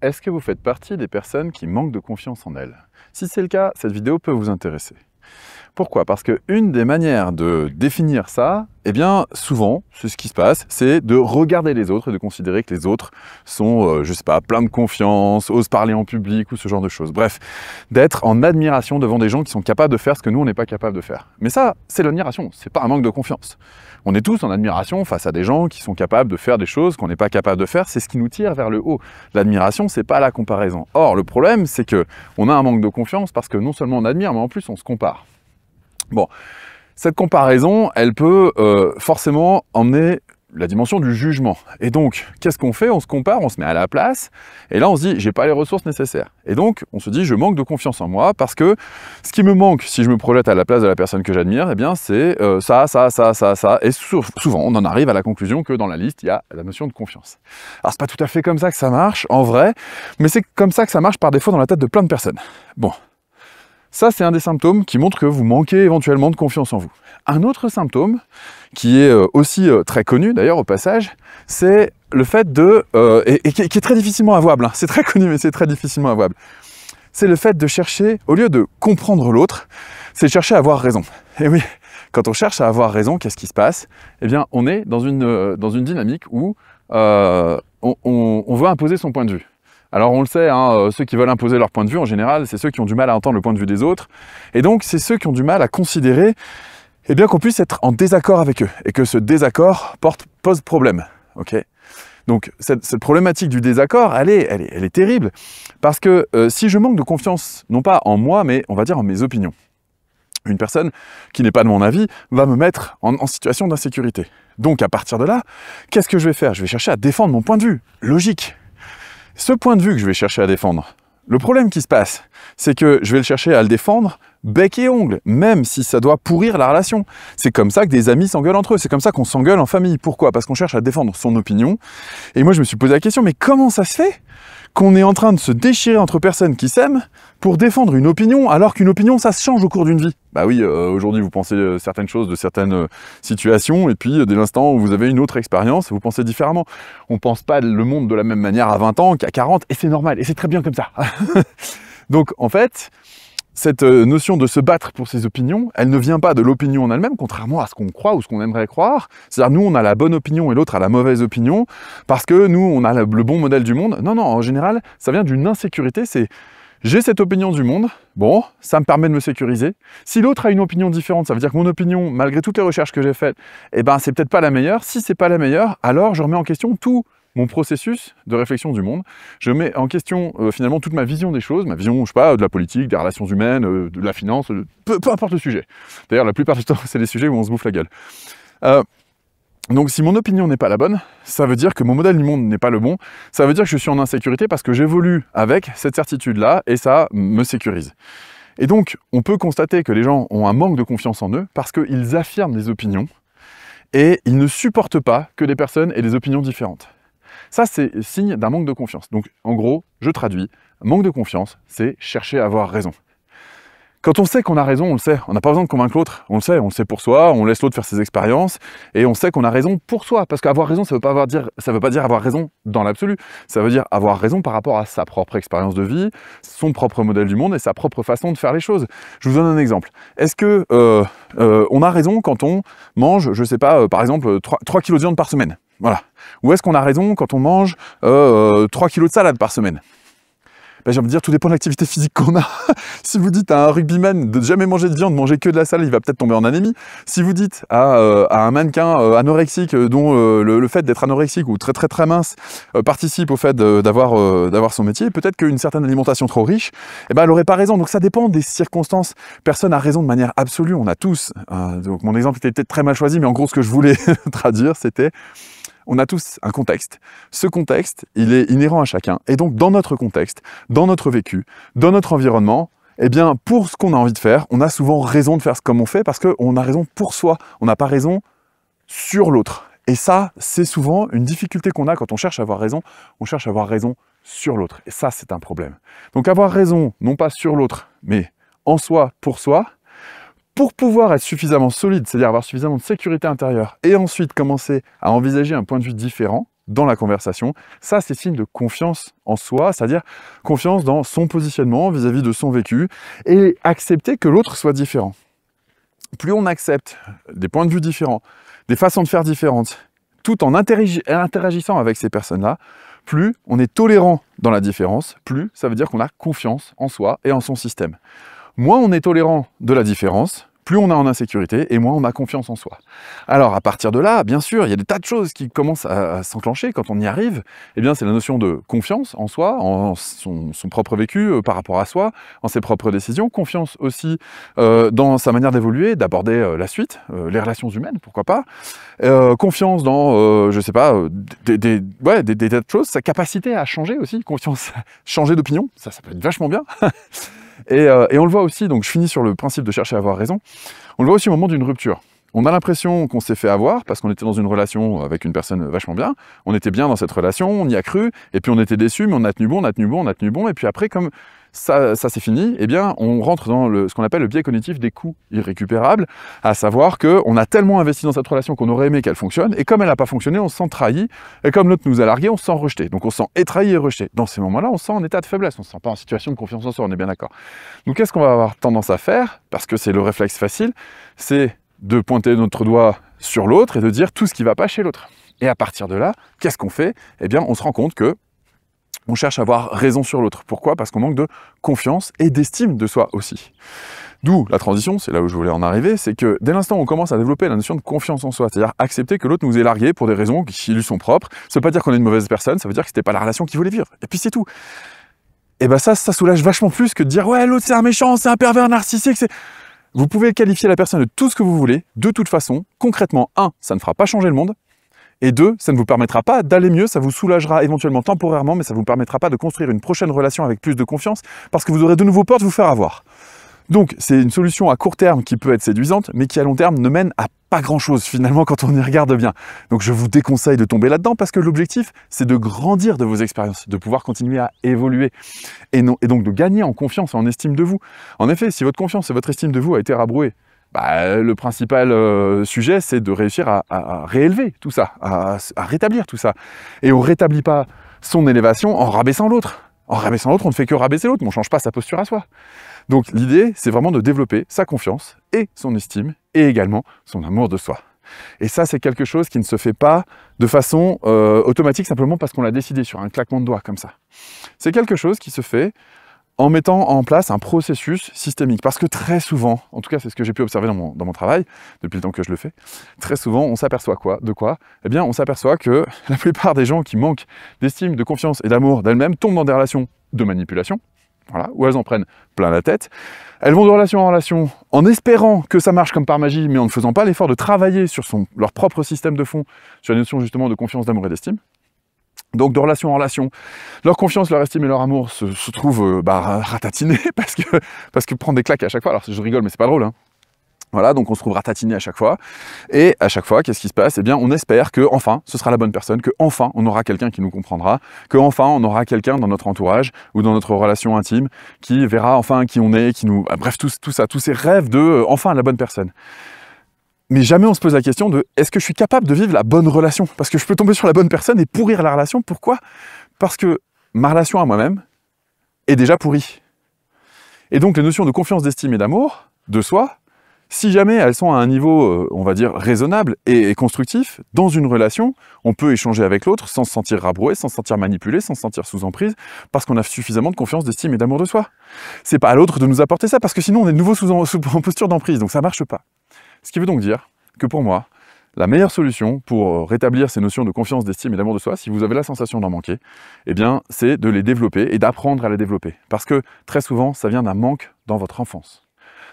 Est-ce que vous faites partie des personnes qui manquent de confiance en elles? Si c'est le cas, cette vidéo peut vous intéresser. Pourquoi? Parce qu'une des manières de définir ça, eh bien, souvent, c'est ce qui se passe, c'est de regarder les autres et de considérer que les autres sont, je sais pas, pleins de confiance, osent parler en public ou ce genre de choses. Bref, d'être en admiration devant des gens qui sont capables de faire ce que nous, on n'est pas capable de faire. Mais ça, c'est l'admiration, c'est pas un manque de confiance. On est tous en admiration face à des gens qui sont capables de faire des choses qu'on n'est pas capable de faire, c'est ce qui nous tire vers le haut. L'admiration, c'est pas la comparaison. Or, le problème, c'est que on a un manque de confiance parce que non seulement on admire, mais en plus on se compare. Bon, cette comparaison, elle peut forcément emmener la dimension du jugement. Et donc, qu'est-ce qu'on fait? On se compare, on se met à la place, et là on se dit, j'ai pas les ressources nécessaires. Et donc, on se dit, je manque de confiance en moi, parce que ce qui me manque, si je me projette à la place de la personne que j'admire, eh bien c'est ça. Et souvent, on en arrive à la conclusion que dans la liste, il y a la notion de confiance. Alors, c'est pas tout à fait comme ça que ça marche, en vrai, mais c'est comme ça que ça marche par défaut dans la tête de plein de personnes. Bon. Ça, c'est un des symptômes qui montre que vous manquez éventuellement de confiance en vous. Un autre symptôme, qui est aussi très connu d'ailleurs au passage, c'est le fait de... et qui est très difficilement avouable, hein. C'est très connu mais c'est très difficilement avouable. C'est le fait de chercher, au lieu de comprendre l'autre, c'est de chercher à avoir raison. Et oui, quand on cherche à avoir raison, qu'est-ce qui se passe? Eh bien, on est dans une dynamique où on veut imposer son point de vue. Alors on le sait, hein, ceux qui veulent imposer leur point de vue, en général, c'est ceux qui ont du mal à entendre le point de vue des autres. Et donc, c'est ceux qui ont du mal à considérer eh bien, qu'on puisse être en désaccord avec eux. Et que ce désaccord pose problème. Okay, donc, cette problématique du désaccord, elle est terrible. Parce que si je manque de confiance, non pas en moi, mais on va dire en mes opinions, une personne qui n'est pas de mon avis va me mettre en situation d'insécurité. Donc, à partir de là, qu'est-ce que je vais faire? Je vais chercher à défendre mon point de vue. Logique. Ce point de vue que je vais chercher à défendre, le problème qui se passe, c'est que je vais le chercher à le défendre bec et ongle, même si ça doit pourrir la relation. C'est comme ça que des amis s'engueulent entre eux, c'est comme ça qu'on s'engueule en famille. Pourquoi? Parce qu'on cherche à défendre son opinion. Et moi, je me suis posé la question, mais comment ça se fait qu'on est en train de se déchirer entre personnes qui s'aiment pour défendre une opinion, alors qu'une opinion, ça se change au cours d'une vie? Bah oui, aujourd'hui, vous pensez certaines choses de certaines situations, et puis dès l'instant où vous avez une autre expérience, vous pensez différemment. On ne pense pas le monde de la même manière à 20 ans qu'à 40, et c'est normal, et c'est très bien comme ça. Donc, en fait, cette notion de se battre pour ses opinions, elle ne vient pas de l'opinion en elle-même, contrairement à ce qu'on croit ou ce qu'on aimerait croire. C'est-à-dire, nous, on a la bonne opinion et l'autre a la mauvaise opinion, parce que nous, on a le bon modèle du monde. Non, non, en général, ça vient d'une insécurité, c'est j'ai cette opinion du monde, bon, ça me permet de me sécuriser. Si l'autre a une opinion différente, ça veut dire que mon opinion, malgré toutes les recherches que j'ai faites, eh ben, c'est peut-être pas la meilleure. Si c'est pas la meilleure, alors je remets en question tout mon processus de réflexion du monde. Je mets en question finalement toute ma vision des choses, ma vision, je sais pas, de la politique, des relations humaines, de la finance, peu importe le sujet. D'ailleurs, la plupart du temps, c'est les sujets où on se bouffe la gueule. Donc si mon opinion n'est pas la bonne, ça veut dire que mon modèle du monde n'est pas le bon, ça veut dire que je suis en insécurité parce que j'évolue avec cette certitude-là et ça me sécurise. Et donc, on peut constater que les gens ont un manque de confiance en eux parce qu'ils affirment des opinions et ils ne supportent pas que des personnes aient des opinions différentes. Ça, c'est signe d'un manque de confiance. Donc, en gros, je traduis, manque de confiance, c'est chercher à avoir raison. Quand on sait qu'on a raison, on le sait. On n'a pas besoin de convaincre l'autre. On le sait pour soi, on laisse l'autre faire ses expériences, et on sait qu'on a raison pour soi. Parce qu'avoir raison, ça veut pas dire avoir raison dans l'absolu. Ça veut dire avoir raison par rapport à sa propre expérience de vie, son propre modèle du monde et sa propre façon de faire les choses. Je vous donne un exemple. Est-ce que on a raison quand on mange, je sais pas, par exemple, 3 kilos de viande par semaine? Voilà. Ou est-ce qu'on a raison quand on mange 3 kilos de salade par semaine? Ben, j'ai envie de dire, tout dépend de l'activité physique qu'on a. Si vous dites à un rugbyman de jamais manger de viande, manger que de la salade, il va peut-être tomber en anémie. Si vous dites à un mannequin anorexique, dont le fait d'être anorexique ou très mince participe au fait d'avoir son métier, peut-être qu'une certaine alimentation trop riche, eh ben, elle n'aurait pas raison. Donc ça dépend des circonstances. Personne n'a raison de manière absolue, on a tous. Donc mon exemple était peut-être très mal choisi, mais en gros ce que je voulais traduire, c'était... On a tous un contexte. Ce contexte, il est inhérent à chacun. Et donc, dans notre contexte, dans notre vécu, dans notre environnement, eh bien, pour ce qu'on a envie de faire, on a souvent raison de faire ce comme on fait parce qu'on a raison pour soi. On n'a pas raison sur l'autre. Et ça, c'est souvent une difficulté qu'on a quand on cherche à avoir raison. On cherche à avoir raison sur l'autre. Et ça, c'est un problème. Donc, avoir raison, non pas sur l'autre, mais en soi, pour pouvoir être suffisamment solide, c'est-à-dire avoir suffisamment de sécurité intérieure, et ensuite commencer à envisager un point de vue différent, dans la conversation. Ça, c'est signe de confiance en soi, c'est-à-dire confiance dans son positionnement vis-à-vis de son vécu et accepter que l'autre soit différent. Plus on accepte des points de vue différents, des façons de faire différentes, tout en interagissant avec ces personnes-là, plus on est tolérant dans la différence, plus ça veut dire qu'on a confiance en soi et en son système. Moins on est tolérant de la différence, plus on est en insécurité et moins on a confiance en soi. Alors à partir de là, bien sûr, il y a des tas de choses qui commencent à s'enclencher quand on y arrive. Eh bien, c'est la notion de confiance en soi, en son propre vécu par rapport à soi, en ses propres décisions. Confiance aussi dans sa manière d'évoluer, d'aborder la suite, les relations humaines, pourquoi pas. Confiance dans, je sais pas, des tas de choses. Sa capacité à changer aussi, confiance, changer d'opinion, ça peut être vachement bien. Et on le voit aussi, donc je finis sur le principe de chercher à avoir raison, on le voit aussi au moment d'une rupture. On a l'impression qu'on s'est fait avoir parce qu'on était dans une relation avec une personne vachement bien, on était bien dans cette relation, on y a cru, et puis on était déçus, mais on a tenu bon, et puis après, comme ça c'est fini, eh bien on rentre dans ce qu'on appelle le biais cognitif des coûts irrécupérables, à savoir qu'on a tellement investi dans cette relation qu'on aurait aimé qu'elle fonctionne, et comme elle n'a pas fonctionné, on se sent trahi, et comme l'autre nous a largué, on se sent rejeté. Donc on se sent trahi et rejeté. Dans ces moments-là, on se sent en état de faiblesse, on ne se sent pas en situation de confiance en soi, on est bien d'accord. Donc qu'est-ce qu'on va avoir tendance à faire, parce que c'est le réflexe facile, c'est de pointer notre doigt sur l'autre et de dire tout ce qui ne va pas chez l'autre. Et à partir de là, qu'est-ce qu'on fait? Eh bien, on se rend compte que on cherche à avoir raison sur l'autre. Pourquoi? Parce qu'on manque de confiance et d'estime de soi aussi. D'où la transition, c'est là où je voulais en arriver, c'est que dès l'instant où on commence à développer la notion de confiance en soi, c'est-à-dire accepter que l'autre nous ait largués pour des raisons qui lui sont propres, ça veut pas dire qu'on est une mauvaise personne, ça veut dire que c'était pas la relation qu'il voulait vivre. Et puis c'est tout. Et ben ça soulage vachement plus que de dire ouais, l'autre c'est un méchant, c'est un pervers narcissique, c'est... Vous pouvez qualifier la personne de tout ce que vous voulez, de toute façon, concrètement, 1, ça ne fera pas changer le monde, et 2, ça ne vous permettra pas d'aller mieux, ça vous soulagera éventuellement temporairement, mais ça ne vous permettra pas de construire une prochaine relation avec plus de confiance, parce que vous aurez de nouveau peur de vous faire avoir. Donc c'est une solution à court terme qui peut être séduisante, mais qui à long terme ne mène à pas grand-chose finalement quand on y regarde bien. Donc je vous déconseille de tomber là-dedans, parce que l'objectif, c'est de grandir de vos expériences, de pouvoir continuer à évoluer, et donc de gagner en confiance et en estime de vous. En effet, si votre confiance et votre estime de vous a été rabrouée, le principal sujet, c'est de réussir à réélever tout ça, à rétablir tout ça. Et on ne rétablit pas son élévation en rabaissant l'autre. En rabaissant l'autre, on ne fait que rabaisser l'autre, mais on ne change pas sa posture à soi. Donc l'idée, c'est vraiment de développer sa confiance et son estime, et également son amour de soi. Et ça, c'est quelque chose qui ne se fait pas de façon automatique, simplement parce qu'on l'a décidé sur un claquement de doigts comme ça. C'est quelque chose qui se fait en mettant en place un processus systémique. Parce que très souvent, en tout cas c'est ce que j'ai pu observer dans mon travail, depuis le temps que je le fais, très souvent on s'aperçoit de quoi? Eh bien on s'aperçoit que la plupart des gens qui manquent d'estime, de confiance et d'amour d'elles-mêmes tombent dans des relations de manipulation, voilà, où elles en prennent plein la tête. Elles vont de relation en relation en espérant que ça marche comme par magie, mais en ne faisant pas l'effort de travailler sur leur propre système de fond, sur la notion justement de confiance, d'amour et d'estime. Donc de relation en relation, leur confiance, leur estime et leur amour se trouvent ratatinés parce que prendre des claques à chaque fois, alors je rigole mais c'est pas drôle, hein. Voilà, donc on se trouve ratatiné à chaque fois, et à chaque fois, qu'est-ce qui se passe? Eh bien, on espère que enfin, ce sera la bonne personne, que enfin, on aura quelqu'un qui nous comprendra, que enfin, on aura quelqu'un dans notre entourage ou dans notre relation intime qui verra enfin qui on est, qui nous... Bref, tout ça, tous ces rêves de enfin la bonne personne. Mais jamais on se pose la question de est-ce que je suis capable de vivre la bonne relation? Parce que je peux tomber sur la bonne personne et pourrir la relation. Pourquoi? Parce que ma relation à moi-même est déjà pourrie. Et donc les notions de confiance, d'estime et d'amour de soi, si jamais elles sont à un niveau, on va dire, raisonnable et constructif, dans une relation, on peut échanger avec l'autre sans se sentir rabroué, sans se sentir manipulé, sans se sentir sous emprise, parce qu'on a suffisamment de confiance, d'estime et d'amour de soi. C'est pas à l'autre de nous apporter ça, parce que sinon on est de nouveau en posture d'emprise, donc ça marche pas. Ce qui veut donc dire que pour moi, la meilleure solution pour rétablir ces notions de confiance, d'estime et d'amour de soi, si vous avez la sensation d'en manquer, eh bien, c'est de les développer et d'apprendre à les développer. Parce que très souvent, ça vient d'un manque dans votre enfance.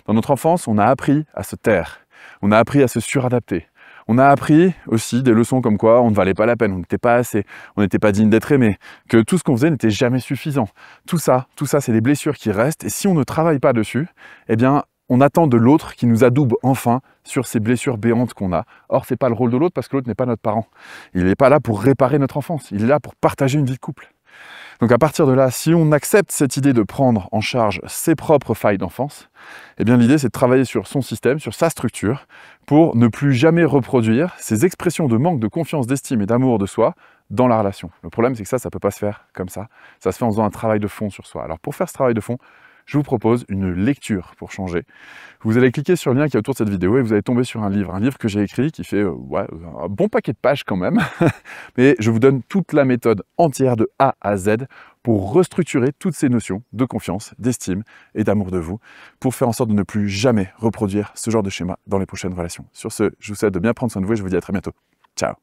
Dans notre enfance, on a appris à se taire, on a appris à se suradapter. On a appris aussi des leçons comme quoi on ne valait pas la peine, on n'était pas assez, on n'était pas digne d'être aimé, que tout ce qu'on faisait n'était jamais suffisant. Tout ça, c'est des blessures qui restent, et si on ne travaille pas dessus, eh bien, on attend de l'autre qui nous adoube enfin sur ces blessures béantes qu'on a. Or, c'est pas le rôle de l'autre parce que l'autre n'est pas notre parent. Il n'est pas là pour réparer notre enfance, il est là pour partager une vie de couple. Donc à partir de là, si on accepte cette idée de prendre en charge ses propres failles d'enfance, eh bien l'idée c'est de travailler sur son système, sur sa structure, pour ne plus jamais reproduire ces expressions de manque de confiance, d'estime et d'amour de soi dans la relation. Le problème, c'est que ça ne peut pas se faire comme ça. Ça se fait en faisant un travail de fond sur soi. Alors pour faire ce travail de fond, je vous propose une lecture pour changer. Vous allez cliquer sur le lien qui est autour de cette vidéo et vous allez tomber sur un livre que j'ai écrit qui fait un bon paquet de pages quand même. Mais je vous donne toute la méthode entière de A à Z pour restructurer toutes ces notions de confiance, d'estime et d'amour de vous, pour faire en sorte de ne plus jamais reproduire ce genre de schéma dans les prochaines relations. Sur ce, je vous souhaite de bien prendre soin de vous et je vous dis à très bientôt. Ciao!